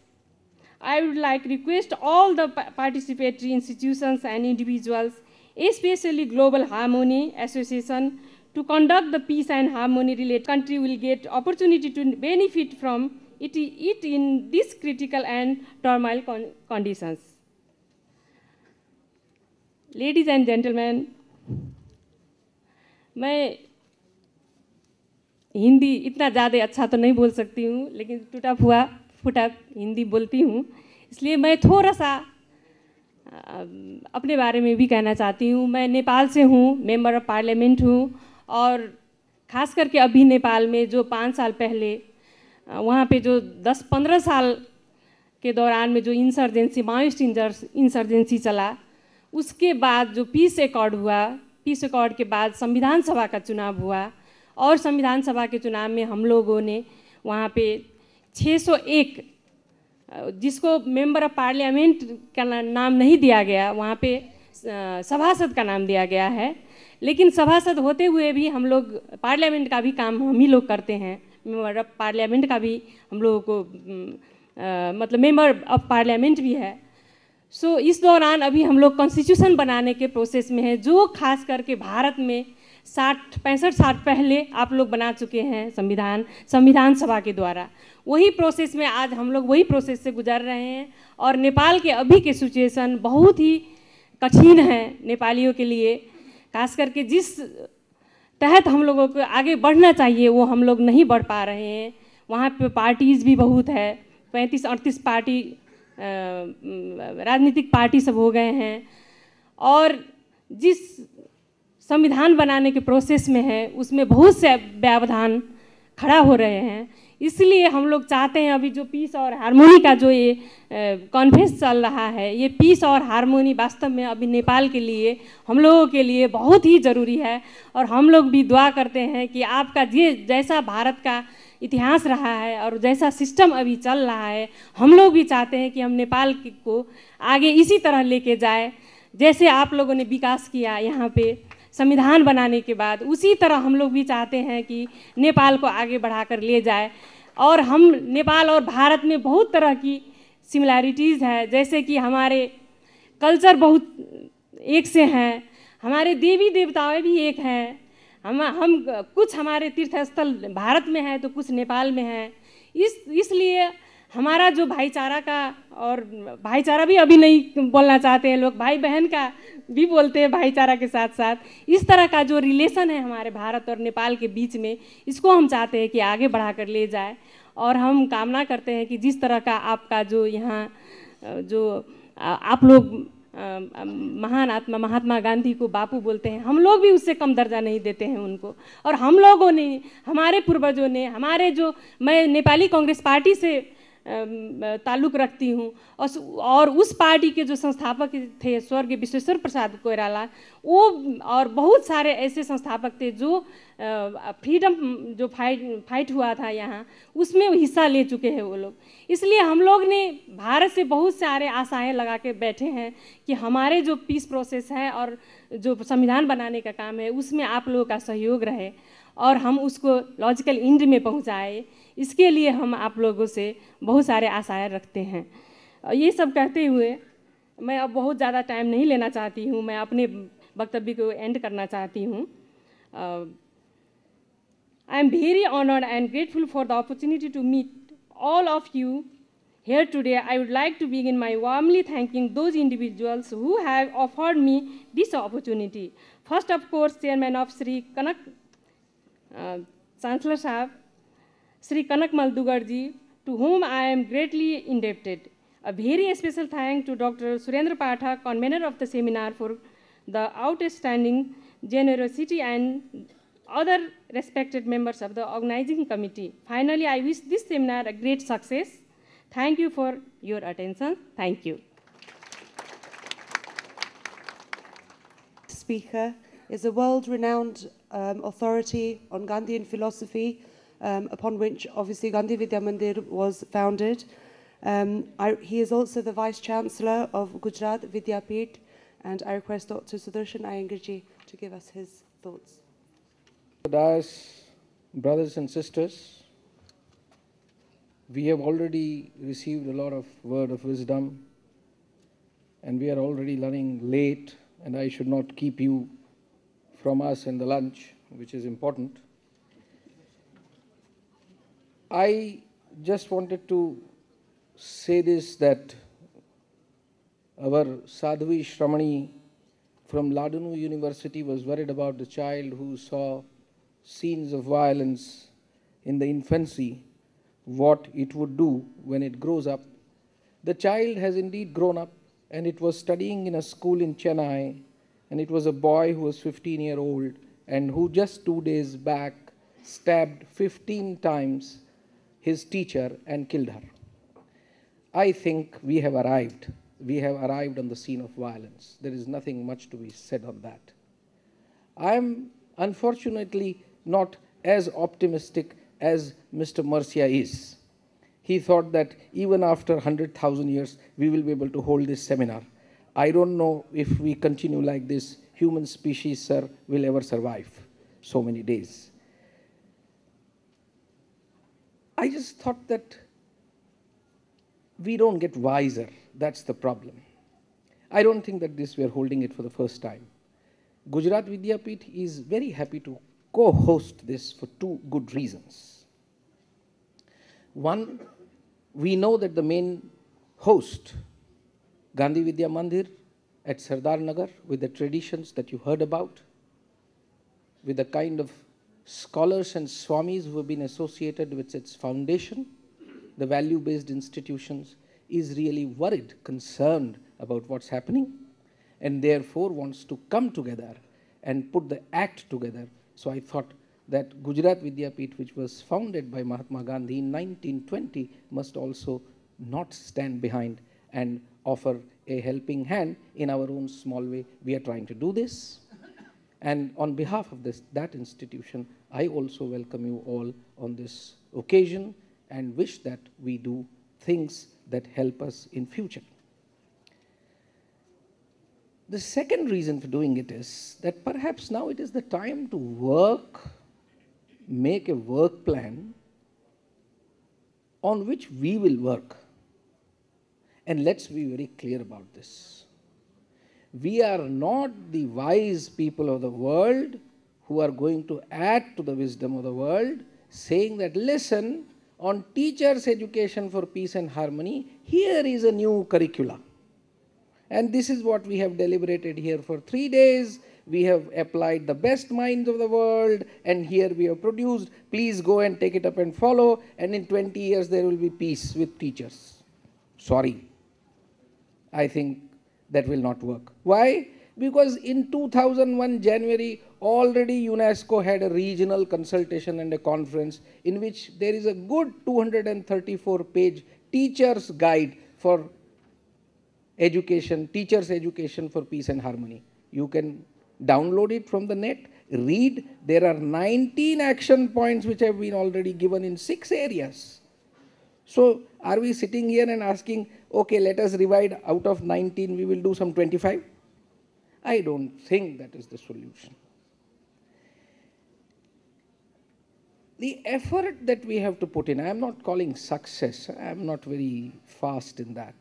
I would like to request all the participatory institutions and individuals, especially Global Harmony Association, to conduct the peace and harmony related. Country will get opportunity to benefit from it in these critical and turmoil conditions. Ladies and gentlemen, मैं हिंदी इतना ज़्यादा अच्छा तो नहीं बोल सकती हूँ, लेकिन टूटा फूटा हिंदी बोलती हूँ, इसलिए मैं थोड़ा सा अपने बारे में भी कहना चाहती हूँ। मैं नेपाल से हूँ, मेंबर ऑफ पार्लियामेंट हूँ, और ख़ास करके अभी नेपाल में जो 5 साल पहले वहाँ पे जो 10-15 साल के दौरान में जो इंसर्जेंसी, माओइस्ट इंसर्जेंसी चला, उसके बाद जो पीस एकॉर्ड हुआ, पीस एकॉर्ड के बाद संविधान सभा का चुनाव हुआ, और संविधान सभा के चुनाव में हम लोगों ने वहाँ पे 601, जिसको मेंबर ऑफ पार्लियामेंट का नाम नहीं दिया गया, वहाँ पे सभासद का नाम दिया गया है, लेकिन सभासद होते हुए भी हम लोग पार्लियामेंट का भी काम हम ही लोग करते हैं। मेंबर ऑफ पार्लियामेंट का भी हम लोगों को मतलब मेंबर ऑफ पार्लियामेंट भी है। सो इस दौरान अभी हम लोग कॉन्स्टिट्यूशन बनाने के प्रोसेस में है, जो खास करके भारत में 65 साल पहले आप लोग बना चुके हैं संविधान सभा के द्वारा। वही प्रोसेस में आज हम लोग वही प्रोसेस से गुजर रहे हैं, और नेपाल के अभी के सिचुएशन बहुत ही कठिन है नेपालियों के लिए, खास करके जिस तहत हम लोगों को आगे बढ़ना चाहिए वो हम लोग नहीं बढ़ पा रहे हैं। वहाँ पे पार्टीज़ भी बहुत है, 35-38 पार्टी राजनीतिक पार्टी सब हो गए हैं, और जिस संविधान बनाने के प्रोसेस में है उसमें बहुत से व्यवधान खड़ा हो रहे हैं। इसलिए हम लोग चाहते हैं अभी जो पीस और हारमोनी का जो ये कॉन्फ्रेंस चल रहा है, ये पीस और हारमोनी वास्तव में अभी नेपाल के लिए, हम लोगों के लिए बहुत ही ज़रूरी है। और हम लोग भी दुआ करते हैं कि आपका जैसा भारत का इतिहास रहा है और जैसा सिस्टम अभी चल रहा है, हम लोग भी चाहते हैं कि हम नेपाल को आगे इसी तरह लेके जाए, जैसे आप लोगों ने विकास किया यहाँ पे संविधान बनाने के बाद, उसी तरह हम लोग भी चाहते हैं कि नेपाल को आगे बढ़ाकर ले जाए। और हम नेपाल और भारत में बहुत तरह की सिमिलैरिटीज़ है, जैसे कि हमारे कल्चर बहुत एक से हैं, हमारे देवी देवताएं भी एक हैं, हम कुछ हमारे तीर्थस्थल भारत में हैं तो कुछ नेपाल में हैं। इसलिए हमारा जो भाईचारा का, और भाईचारा भी अभी नहीं बोलना चाहते हैं लोग, भाई बहन का भी बोलते हैं भाईचारा के साथ साथ, इस तरह का जो रिलेशन है हमारे भारत और नेपाल के बीच में, इसको हम चाहते हैं कि आगे बढ़ाकर ले जाए। और हम कामना करते हैं कि जिस तरह का आपका जो यहाँ जो आप लोग महान आत्मा महात्मा गांधी को बापू बोलते हैं, हम लोग भी उससे कम दर्जा नहीं देते हैं उनको। और हम लोगों ने, हमारे पूर्वजों ने, हमारे जो, मैं नेपाली कांग्रेस पार्टी से ताल्लुक़ रखती हूँ, और उस पार्टी के जो संस्थापक थे स्वर्गीय विश्वेश्वर प्रसाद कोइराला, वो और बहुत सारे ऐसे संस्थापक थे जो फ्रीडम जो फाइट हुआ था यहाँ, उसमें हिस्सा ले चुके हैं वो लोग। इसलिए हम लोग ने भारत से बहुत सारे आशाएं लगा के बैठे हैं कि हमारे जो पीस प्रोसेस है और जो संविधान बनाने का काम है उसमें आप लोगों का सहयोग रहे और हम उसको लॉजिकल एंड में पहुँचाए। इसके लिए हम आप लोगों से बहुत सारे आशाएं रखते हैं। ये सब कहते हुए मैं अब बहुत ज़्यादा टाइम नहीं लेना चाहती हूँ, मैं अपने वक्तव्य को एंड करना चाहती हूँ। I am very honored and grateful for the opportunity to meet all of you here today. I would like to begin by warmly thanking those individuals who have offered me this opportunity. First, of course, Chairman of Sri Kanak, Chancellor Sahab, Sri Kanak Maldugarji, to whom I am greatly indebted. A very special thanks to Dr. Surendra Pathak, convener of the seminar, for the outstanding generosity and other respected members of the organizing committee. Finally, I wish this seminar a great success. Thank you for your attention. Thank you. Speaker is a world-renowned authority on Gandhian philosophy, upon which obviously Gandhi Vidya Mandir was founded. He is also the Vice-Chancellor of Gujarat Vidyapeeth, and I request Dr. Sudarshan Iyengarji to give us his thoughts. Dais, brothers and sisters, we have already received a lot of word of wisdom, and we are already running late, and I should not keep you from us in the lunch, which is important. I just wanted to say this, that our Sadhvi Shramani from Ladanu University was worried about the child who saw scenes of violence in the infancy, what it would do when it grows up. The child has indeed grown up, and it was studying in a school in Chennai, and it was a boy who was 15-year-old and who just 2 days back stabbed 15 times his teacher and killed her. I think we have arrived. We have arrived on the scene of violence. There is nothing much to be said on that. I am unfortunately not as optimistic as Mr. Marcia is. He thought that even after 100,000 years, we will be able to hold this seminar. I don't know if we continue like this, human species, sir, will ever survive so many days. I just thought that we don't get wiser. That's the problem. I don't think that we are holding it for the first time. Gujarat Vidyapeeth is very happy to co-host this for two good reasons. One, we know that the main host, Gandhi Vidya Mandir at Sardar Nagar with the traditions that you heard about, with the kind of scholars and swamis who have been associated with its foundation, the value-based institutions, is really worried, concerned about what's happening, and therefore wants to come together and put the act together. So I thought that Gujarat Vidyapeeth, which was founded by Mahatma Gandhi in 1920, must also not stand behind and offer a helping hand in our own small way. We are trying to do this. And on behalf of that institution, I also welcome you all on this occasion and wish that we do things that help us in future. The second reason for doing it is that perhaps now it is the time to work, make a work plan on which we will work. And let's be very clear about this. We are not the wise people of the world who are going to add to the wisdom of the world, saying that, listen, on teachers' education for peace and harmony, here is a new curricula. And this is what we have deliberated here for 3 days. We have applied the best minds of the world, and here we have produced. Please go and take it up and follow, and in 20 years there will be peace with teachers. Sorry. I think that will not work. Why? Because in 2001 January, already UNESCO had a regional consultation and a conference in which there is a good 234-page teacher's guide for education, teachers' education for peace and harmony. You can download it from the net, read. There are 19 action points which have been already given in 6 areas. So are we sitting here and asking, okay, let us divide out of 19, we will do some 25? I don't think that is the solution. The effort that we have to put in, I am not calling success, I am not very fast in that.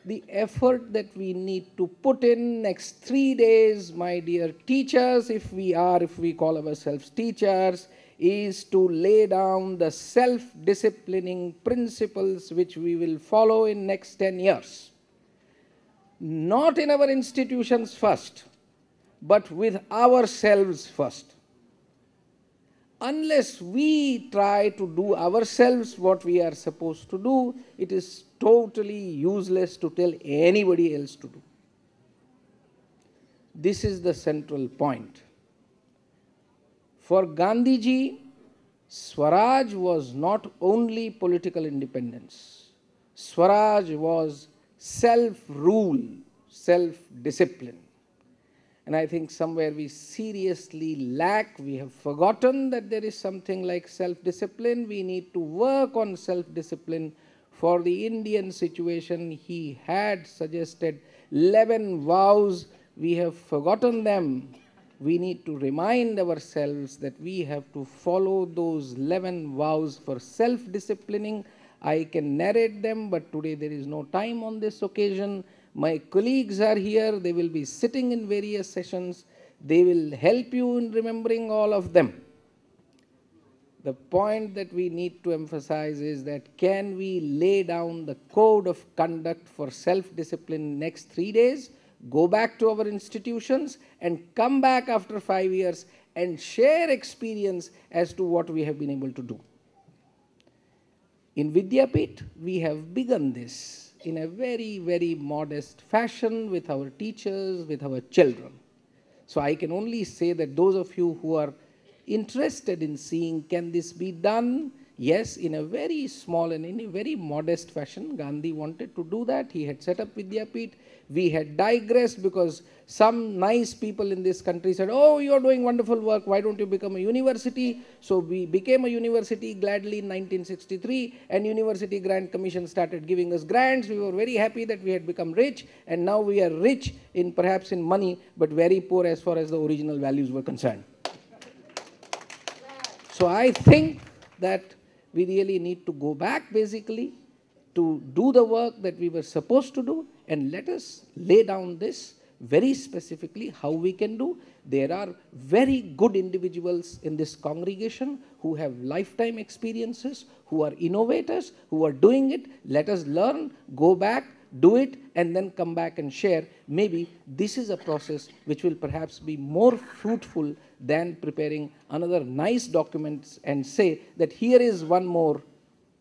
The effort that we need to put in next 3 days, my dear teachers, if we call ourselves teachers, is to lay down the self-disciplining principles which we will follow in next 10 years. Not in our institutions first, but with ourselves first. Unless we try to do ourselves what we are supposed to do, it is totally useless to tell anybody else to do. This is the central point. For Gandhiji, Swaraj was not only political independence. Swaraj was self-rule, self-discipline. And I think somewhere we seriously lack, we have forgotten that there is something like self-discipline. We need to work on self-discipline. For the Indian situation, he had suggested 11 vows. We have forgotten them. We need to remind ourselves that we have to follow those 11 vows for self-disciplining. I can narrate them, but today there is no time on this occasion. My colleagues are here. They will be sitting in various sessions. They will help you in remembering all of them. The point that we need to emphasize is that can we lay down the code of conduct for self-discipline next 3 days, go back to our institutions and come back after 5 years and share experience as to what we have been able to do. In Vidyapeeth, we have begun this in a very, very modest fashion with our teachers, with our children. So I can only say that those of you who are interested in seeing can this be done, yes, in a very small and in a very modest fashion. Gandhi wanted to do that. He had set up Vidyapeeth. We had digressed because some nice people in this country said, oh, you're doing wonderful work, why don't you become a university? So we became a university gladly in 1963, and University Grant Commission started giving us grants. We were very happy that we had become rich, and now we are rich in perhaps in money, but very poor as far as the original values were concerned. So I think that we really need to go back basically to do the work that we were supposed to do, and let us lay down this very specifically how we can do. There are very good individuals in this congregation who have lifetime experiences, who are innovators, who are doing it. Let us learn, go back, do it, and then come back and share. Maybe this is a process which will perhaps be more fruitful than preparing another nice document and say that here is one more,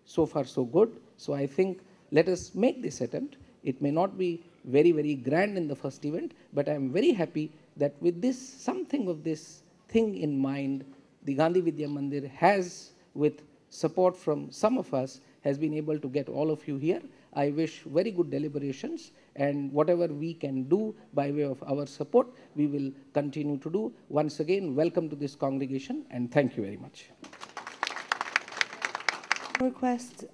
so far so good. So I think let us make this attempt. It may not be very, very grand in the first event, but I am very happy that with this, something of this thing in mind, the Gandhi Vidya Mandir has, with support from some of us, has been able to get all of you here. I wish very good deliberations, and whatever we can do by way of our support, we will continue to do. Once again, welcome to this congregation, and thank you very much. Request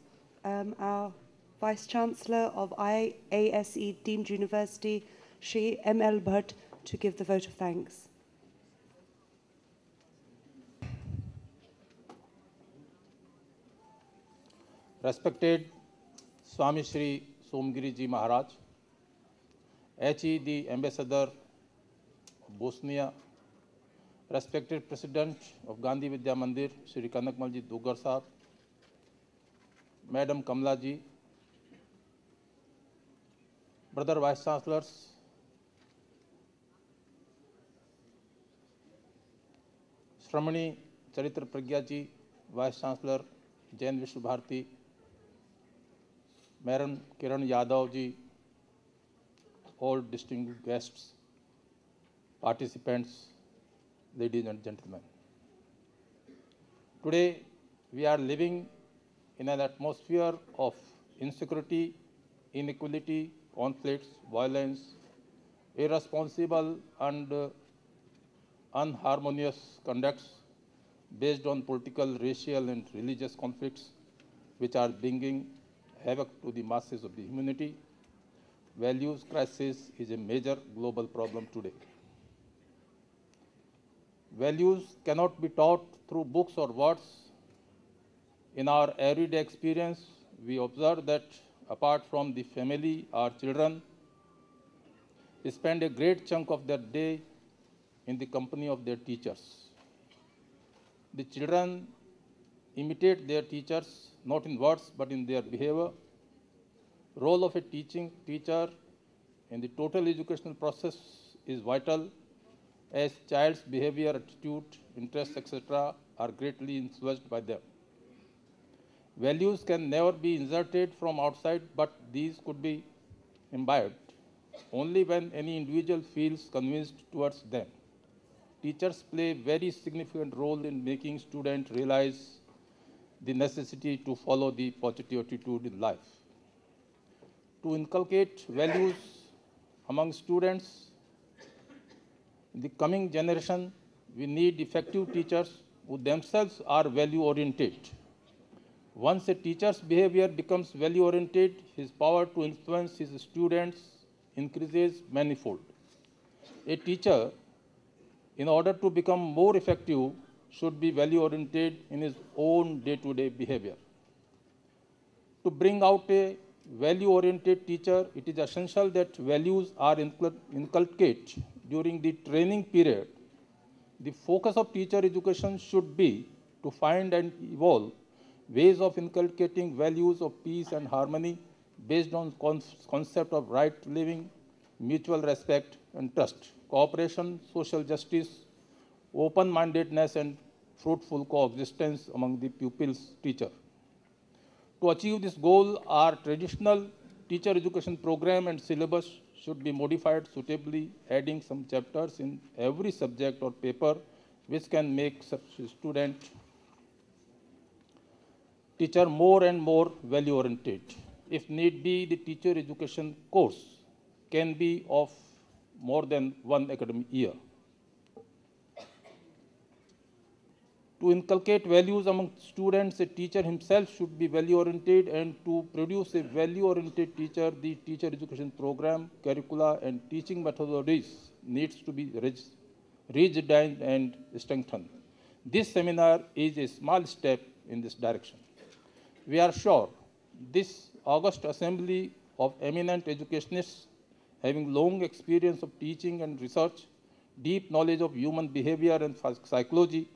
our Vice Chancellor of IASE Deemed University, Shri M.L. Bhatt, to give the vote of thanks. Respected Swami Shri Somgiri Ji Maharaj, HE the Ambassador of Bosnia, respected President of Gandhi Vidya Mandir, Shri Kanakmal Ji Dugar Sahab, Madam Kamla Ji, Brother Vice Chancellors, Shramani Charitra Pragya Ji, Vice Chancellor, Jain Vishwa Bharati, Madam Kiran Yadav Ji, all distinguished guests, participants, ladies and gentlemen. Today, we are living in an atmosphere of insecurity, inequality, conflicts, violence, irresponsible and unharmonious conducts based on political, racial and religious conflicts which are bringing havoc to the masses of the humanity. Values crisis is a major global problem today. Values cannot be taught through books or words. In our everyday experience, we observe that apart from the family, our children spend a great chunk of their day in the company of their teachers. The children imitate their teachers, not in words, but in their behavior. Role of a teacher in the total educational process is vital, as child's behavior, attitude, interests, etc. are greatly influenced by them. Values can never be inserted from outside, but these could be imbibed only when any individual feels convinced towards them. Teachers play a very significant role in making students realize the necessity to follow the positive attitude in life. To inculcate values among students in the coming generation, we need effective teachers who themselves are value-oriented. Once a teacher's behavior becomes value-oriented, his power to influence his students increases manifold. A teacher, in order to become more effective, should be value-oriented in his own day-to-day behavior. To bring out a value-oriented teacher, it is essential that values are inculcated during the training period. The focus of teacher education should be to find and evolve ways of inculcating values of peace and harmony based on concept of right living, mutual respect and trust, cooperation, social justice, open-mindedness and fruitful coexistence among the pupils' teacher. To achieve this goal, our traditional teacher education program and syllabus should be modified suitably, adding some chapters in every subject or paper which can make student teacher more and more value-oriented. If need be, the teacher education course can be of more than one academic year. To inculcate values among students, a teacher himself should be value-oriented, and to produce a value-oriented teacher, the teacher education program, curricula, and teaching methodologies needs to be redesigned and strengthened. This seminar is a small step in this direction. We are sure this august assembly of eminent educationists having long experience of teaching and research, deep knowledge of human behavior and psychology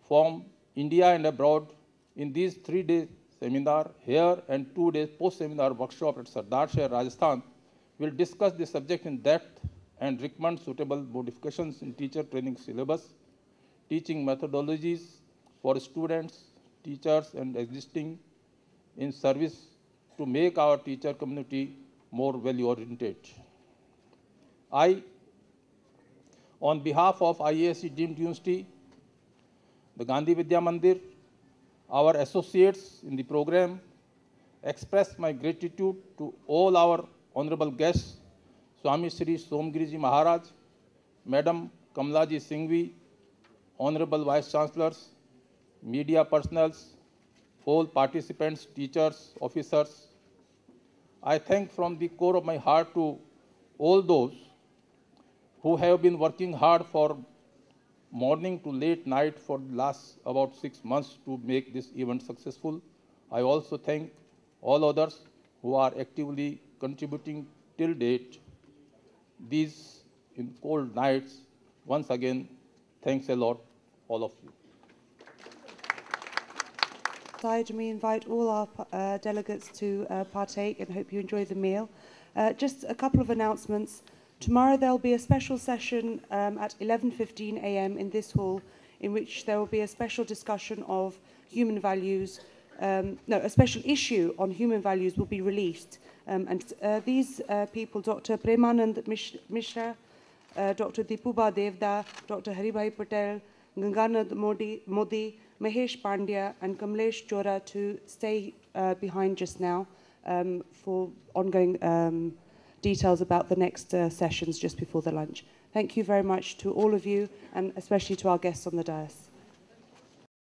from India and abroad in these 3-day seminar here and 2 days post-seminar workshop at Sardar Shahar, Rajasthan will discuss the subject in depth and recommend suitable modifications in teacher training syllabus, teaching methodologies for students, teachers, and existing in service to make our teacher community more value-oriented. I, on behalf of IASE deemed university, the Gandhi Vidya Mandir, our associates in the program, express my gratitude to all our honorable guests, Swami Shri Somgiri Ji Maharaj, Madam Kamla Ji Singhvi, honorable Vice Chancellors, media personals, all participants, teachers, officers. I thank from the core of my heart to all those who have been working hard for morning to late night for the last about 6 months to make this event successful. I also thank all others who are actively contributing till date. These in cold nights, once again, thanks a lot, all of you. We invite all our delegates to partake and hope you enjoy the meal. Just a couple of announcements. Tomorrow there will be a special session at 11:15 a.m. in this hall, in which there will be a special discussion of human values. A special issue on human values will be released. These people, Dr. Premanand Mishra, Dr. Dipuba Devda, Dr. Haribhai Patel, Ganganad Modi, Mahesh Pandya, and Kamlesh Chora to stay behind just now for ongoing details about the next sessions just before the lunch. Thank you very much to all of you, and especially to our guests on the dais.